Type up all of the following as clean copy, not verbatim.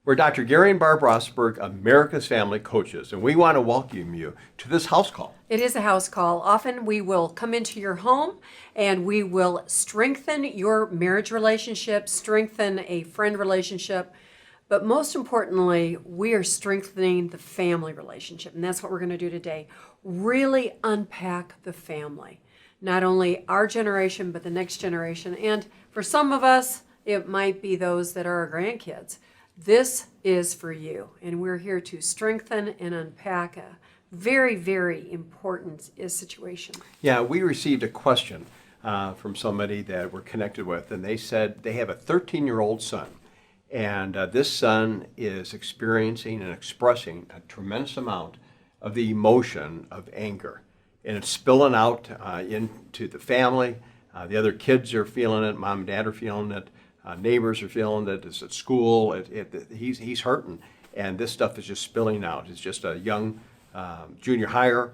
We're Dr. Gary and Barb Rosberg, America's Family Coaches, and we want to welcome you to this house call. It is a house call. Often we will come into your home and we will strengthen your marriage relationship, strengthen a friend relationship, but most importantly, we are strengthening the family relationship. And that's what we're going to do today. Really unpack the family. Not only our generation, but the next generation. And for some of us, it might be those that are our grandkids. This is for you, and we're here to strengthen and unpack a very, very important situation. Yeah, we received a question from somebody that we're connected with, and they said they have a 13-year-old son, and this son is experiencing and expressing a tremendous amount of the emotion of anger, and it's spilling out into the family. The other kids are feeling it, mom and dad are feeling it. Neighbors are feeling that it's at school. He's hurting, and this stuff is just spilling out. It's just a young junior hire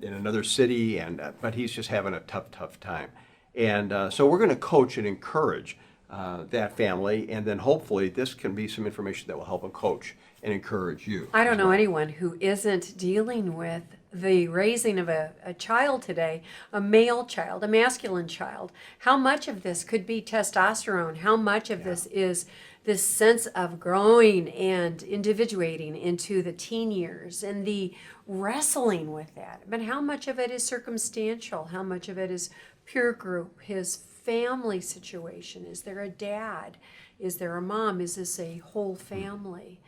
in another city, but he's just having a tough time. And so we're going to coach and encourage that family, and then hopefully this can be some information that will help them coach and encourage you. I don't know anyone who isn't dealing with the raising of a child today, a male child, a masculine child. How much of this could be testosterone? How much of this is this sense of growing and individuating into the teen years and the wrestling with that? But how much of it is circumstantial? How much of it is peer group, his family situation? Is there a dad? Is there a mom? Is this a whole family?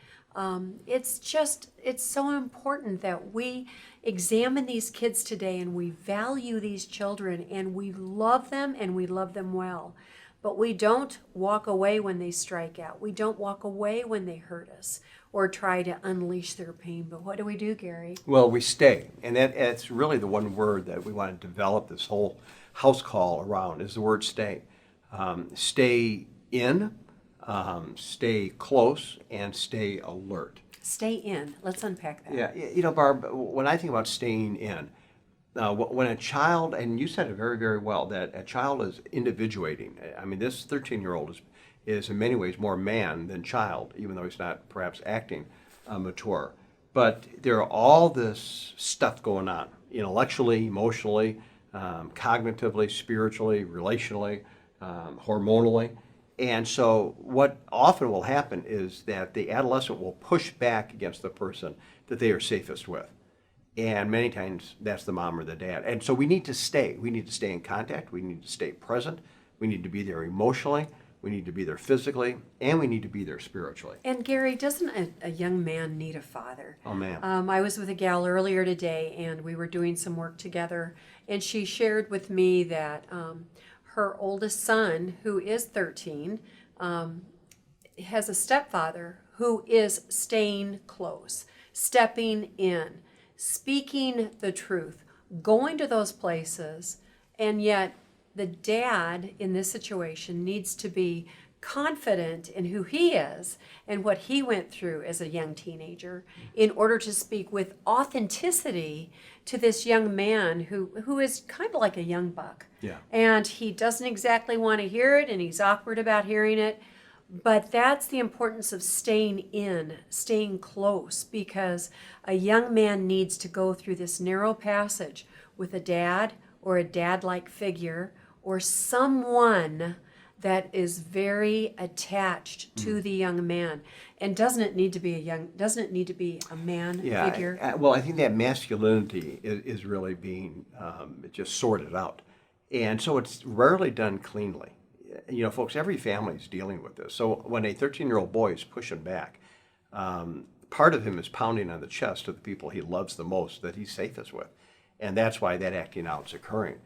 It's so important that we examine these kids today and we value these children and we love them and we love them well. But we don't walk away when they strike out. We don't walk away when they hurt us or try to unleash their pain. But what do we do, Gary? Well, we stay. And that's really the one word that we want to develop this whole house call around is the word stay. Stay in. Stay close and stay alert. Stay in. Let's unpack that. Yeah, you know, Barb, when I think about staying in, when a child, and you said it very, very well, that a child is individuating. I mean, this 13-year-old is in many ways more man than child, even though he's not perhaps acting mature. But there are all this stuff going on, intellectually, emotionally, cognitively, spiritually, relationally, hormonally. And so what often will happen is that the adolescent will push back against the person that they are safest with. And many times that's the mom or the dad. And so we need to stay. We need to stay in contact. We need to stay present. We need to be there emotionally. We need to be there physically. And we need to be there spiritually. And Gary, doesn't a young man need a father? Oh, man. I was with a gal earlier today and we were doing some work together. And she shared with me that her oldest son, who is 13, has a stepfather who is staying close, stepping in, speaking the truth, going to those places, and yet the dad in this situation needs to be confident in who he is and what he went through as a young teenager in order to speak with authenticity to this young man who is kind of like a young buck. Yeah. And he doesn't exactly want to hear it and he's awkward about hearing it. But that's the importance of staying in, staying close, because a young man needs to go through this narrow passage with a dad or a dad-like figure or someone that is very attached to the young man. And doesn't it need to be a man figure? Well, I think that masculinity is really being just sorted out. And so it's rarely done cleanly. Folks, every family is dealing with this. So when a 13-year-old boy is pushing back, part of him is pounding on the chest of the people he loves the most, that he's safest with. And that's why that acting out is occurring.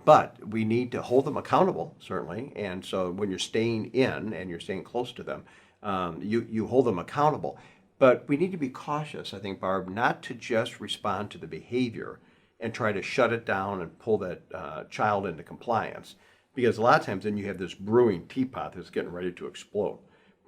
But we need to hold them accountable, certainly. And so when you're staying in and you're staying close to them, you hold them accountable. But we need to be cautious, I think, Barb, not to just respond to the behavior and try to shut it down and pull that child into compliance. Because a lot of times then you have this brewing teapot that's getting ready to explode.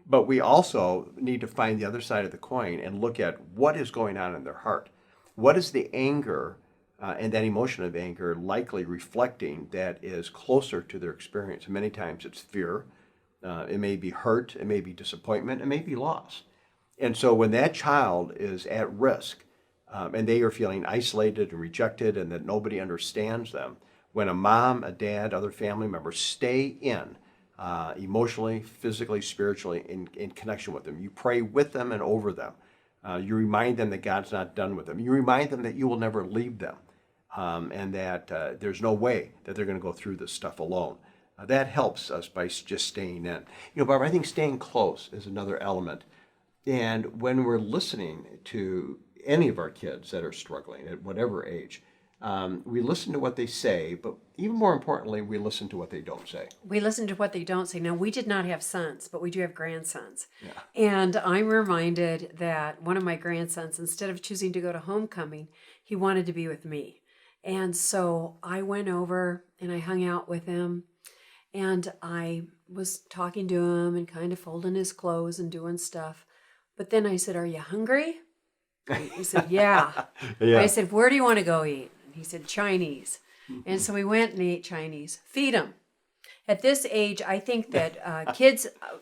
But we also need to find the other side of the coin and look at what is going on in their heart. What is the anger and that emotion of anger likely reflecting that is closer to their experience? Many times it's fear, It may be hurt. It may be disappointment. It may be loss. And so when that child is at risk and they are feeling isolated and rejected and that nobody understands them, when a mom, a dad, other family members stay in emotionally, physically, spiritually in connection with them, you pray with them and over them. You remind them that God's not done with them. You remind them that you will never leave them and that there's no way that they're going to go through this stuff alone. That helps us by just staying in. Barbara, I think staying close is another element. And when we're listening to any of our kids that are struggling at whatever age, we listen to what they say, but even more importantly, we listen to what they don't say. We listen to what they don't say. Now, we did not have sons, but we do have grandsons. Yeah. And I'm reminded that one of my grandsons, instead of choosing to go to homecoming, he wanted to be with me. And so I went over and I hung out with him. And I was talking to him and kind of folding his clothes and doing stuff. But then I said, "Are you hungry?" He said, "Yeah." Yeah. I said, "Where do you want to go eat?" And he said, "Chinese." And so we went and ate Chinese. Feed them. At this age, I think that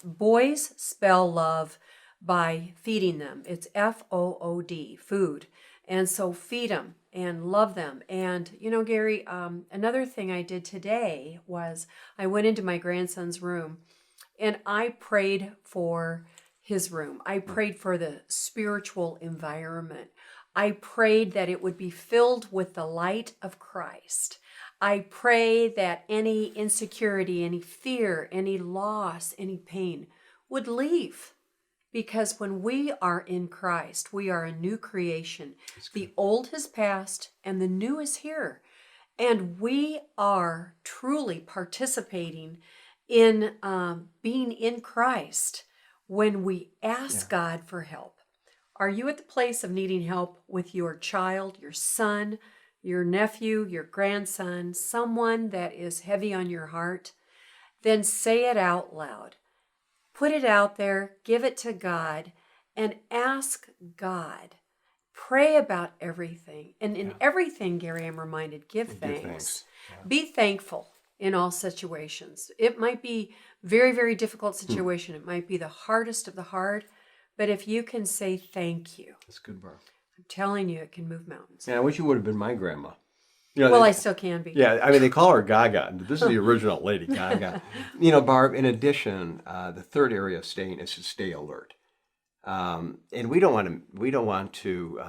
boys spell love by feeding them. It's FOOD, food. And so feed them and love them. And, Gary, another thing I did today was I went into my grandson's room and I prayed for his room. I prayed for the spiritual environment. I prayed that it would be filled with the light of Christ. I pray that any insecurity, any fear, any loss, any pain would leave. Because when we are in Christ, we are a new creation. The old has passed and the new is here. And we are truly participating in being in Christ when we ask God for help. Are you at the place of needing help with your child, your son, your nephew, your grandson, someone that is heavy on your heart? Then say it out loud. Put it out there, give it to God, and ask God. Pray about everything. And in everything, Gary, I'm reminded, give thanks. Yeah. Be thankful in all situations. It might be very, very difficult situation. It might be the hardest of the hard. But if you can say thank you. That's good, Barb. I'm telling you, it can move mountains. Yeah, I wish you would have been my grandma. I still can be. Yeah, I mean, they call her Gaga. This is the original Lady Gaga. Barb, in addition, the third area of staying is to stay alert. And we don't want to,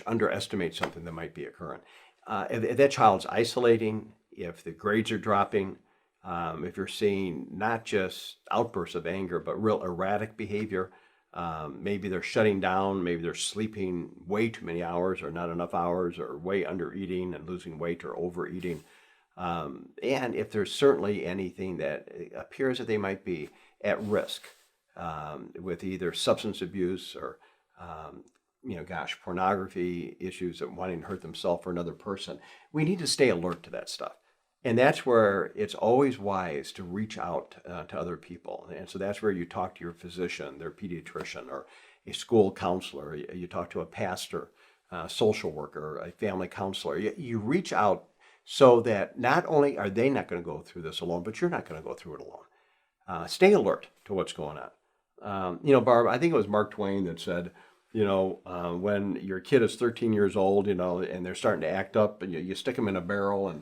underestimate something that might be occurring. If that child's isolating, if the grades are dropping, if you're seeing not just outbursts of anger, but real erratic behavior, maybe they're shutting down, maybe they're sleeping way too many hours or not enough hours or way under eating and losing weight or overeating. And if there's certainly anything that appears that they might be at risk with either substance abuse or, pornography issues of wanting to hurt themselves or another person, we need to stay alert to that stuff. And that's where it's always wise to reach out to other people. And so that's where you talk to your physician, their pediatrician, or a school counselor. You talk to a pastor, a social worker, a family counselor. You reach out so that not only are they not going to go through this alone, but you're not going to go through it alone. Stay alert to what's going on. Barb, I think it was Mark Twain that said, when your kid is 13 years old, and they're starting to act up, and you stick them in a barrel and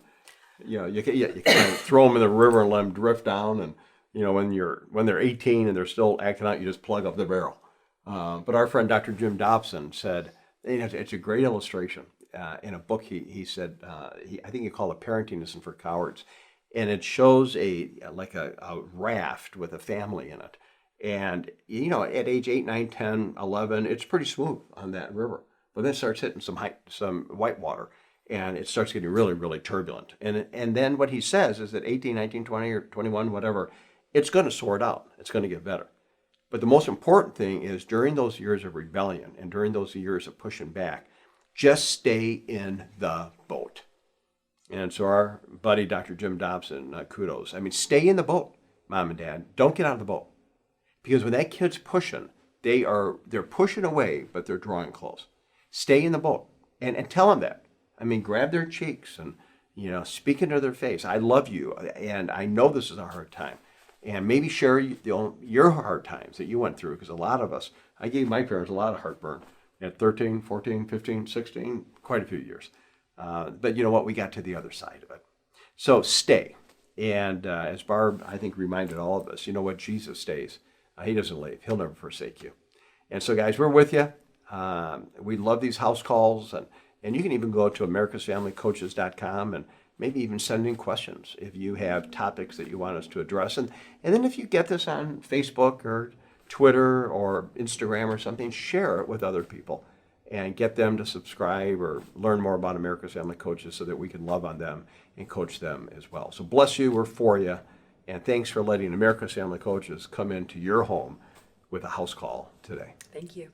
you kind of throw them in the river and let them drift down. And, when they're 18 and they're still acting out, you just plug up the barrel. But our friend, Dr. Jim Dobson, said, it's a great illustration. In a book, he said, I think he called it Parenting Isn't for Cowards. And it shows a raft with a family in it. And, at age 8, 9, 10, 11, it's pretty smooth on that river. But then it starts hitting some white water. And it starts getting really, really turbulent. And then what he says is that 18, 19, 20, or 21, whatever, it's going to sort out. It's going to get better. But the most important thing is during those years of rebellion and during those years of pushing back, just stay in the boat. And so our buddy, Dr. Jim Dobson, kudos. I mean, stay in the boat, Mom and Dad. Don't get out of the boat. Because when that kid's pushing, they're pushing away, but they're drawing close. Stay in the boat and tell them that. I mean, grab their cheeks and, speak into their face. I love you, and I know this is a hard time, and maybe share your hard times that you went through, because a lot of us, I gave my parents a lot of heartburn at 13, 14, 15, 16, quite a few years. But you know what? We got to the other side of it. So stay. And as Barb, I think, reminded all of us, you know what? Jesus stays. He doesn't leave. He'll never forsake you. And so, guys, we're with you. We love these house calls. And you can even go to americasfamilycoaches.com and maybe even send in questions if you have topics that you want us to address. And then if you get this on Facebook or Twitter or Instagram or something, share it with other people and get them to subscribe or learn more about America's Family Coaches so that we can love on them and coach them as well. So bless you, we're for you, and thanks for letting America's Family Coaches come into your home with a house call today. Thank you.